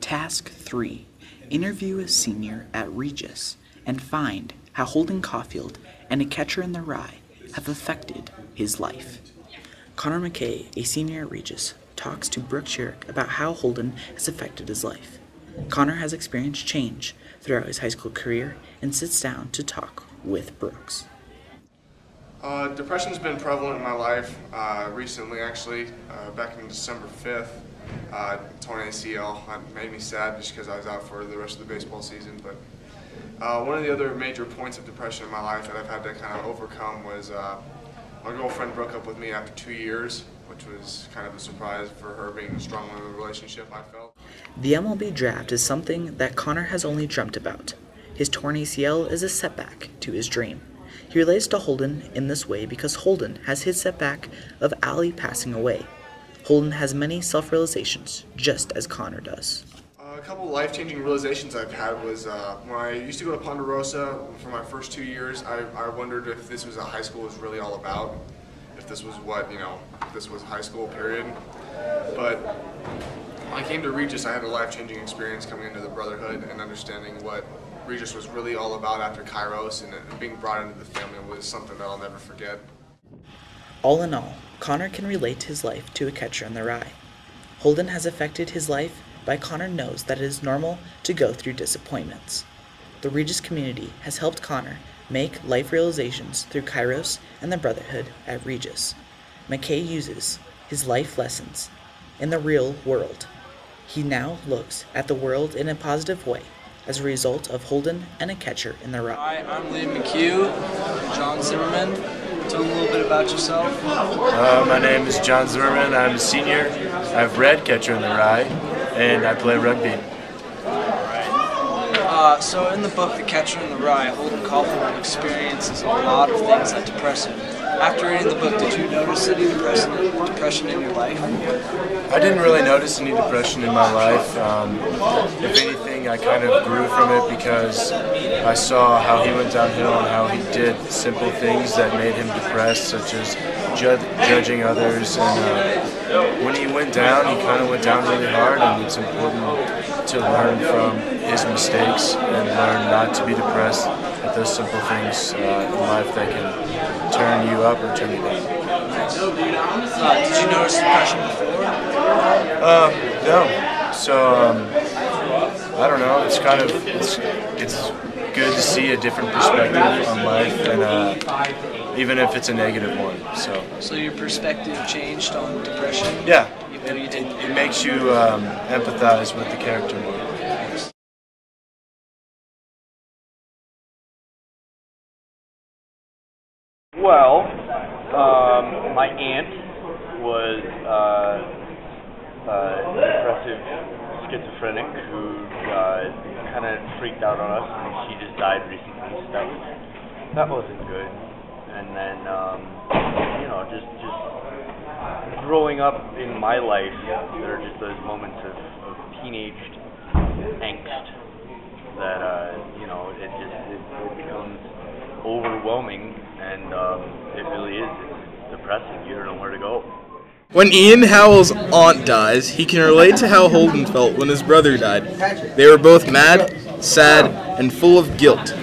Task 3. Interview a senior at Regis and find how Holden Caulfield and A Catcher in the Rye have affected his life. Connor McKay, a senior at Regis, talks to Brooke Sherrick about how Holden has affected his life. Connor has experienced change throughout his high school career and sits down to talk with Brooks. Depression's been prevalent in my life recently, actually. Back in December 5th, torn ACL. It made me sad just because I was out for the rest of the baseball season. But one of the other major points of depression in my life that I've had to kind of overcome was my girlfriend broke up with me after 2 years, which was kind of a surprise for her, being strong in the relationship I felt. The MLB draft is something that Connor has only dreamt about. His torn ACL is a setback to his dream. He relates to Holden in this way because Holden has his setback of Allie passing away. Holden has many self-realizations, just as Connor does. A couple life-changing realizations I've had was when I used to go to Ponderosa for my first 2 years, I wondered if this was what high school was really all about, if this was what, if this was high school, period. But when I came to Regis, I had a life-changing experience coming into the Brotherhood and understanding what Regis was really all about after Kairos, and being brought into the family was something that I'll never forget. All in all, Connor can relate his life to A Catcher in the Rye. Holden has affected his life, but Connor knows that it is normal to go through disappointments. The Regis community has helped Connor make life realizations through Kairos and the Brotherhood at Regis. McKay uses his life lessons in the real world. He now looks at the world in a positive way as a result of Holden and A Catcher in the Rye. Hi, I'm Liam McHugh, John Zimmerman. Tell me a little bit about yourself. My name is John Zimmerman. I'm a senior. I've read Catcher in the Rye, and I play rugby. So in the book, The Catcher in the Rye, Holden Caulfield experiences a lot of things that depress him. After reading the book, did you notice any depression in your life? I didn't really notice any depression in my life. If anything, I kind of grew from it because I saw how he went downhill and how he did simple things that made him depressed, such as judging others. And when he went down, he kind of went down really hard, and it's important to learn from his mistakes and learn not to be depressed at those simple things in life that can turn you up or turn you down. Did you notice depression before? No. So I don't know. It's kind of it's good to see a different perspective on life, and even if it's a negative one. So your perspective changed on depression? Yeah. It makes you empathize with the character more. Well, my aunt was depressive schizophrenic who kind of freaked out on us, and she just died recently, so that wasn't good. And then, just growing up in my life, there are just those moments of teenage angst that, it becomes overwhelming, and it really is. It's depressing. You don't know where to go. When Ian Howell's aunt dies, he can relate to how Holden felt when his brother died. They were both mad, sad, and full of guilt.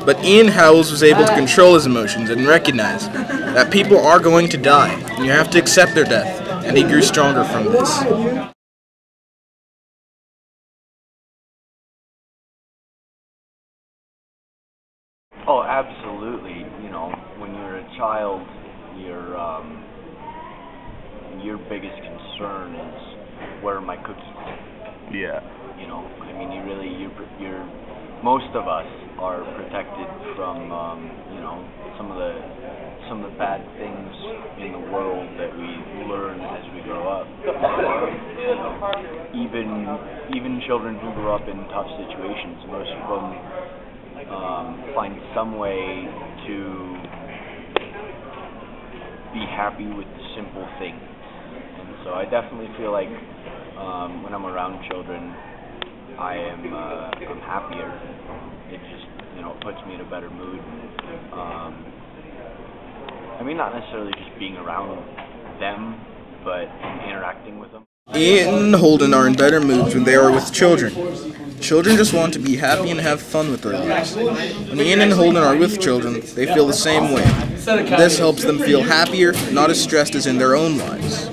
But Ian Howells was able to control his emotions and recognize that people are going to die, and you have to accept their death, and he grew stronger from this. Oh, absolutely. When you're a child, your biggest concern is, where are my cookies? Yeah. You're most of us are protected from, some of the bad things in the world that we learn as we grow up. Even children who grow up in tough situations, most of them find some way to be happy with the simple things. And so I definitely feel like when I'm around children, I'm happier. It just, puts me in a better mood. Not necessarily just being around them, but interacting with them. Ian and Holden are in better moods when they are with children. Children just want to be happy and have fun with their lives. When Ian and Holden are with children, they feel the same way. This helps them feel happier, not as stressed as in their own lives.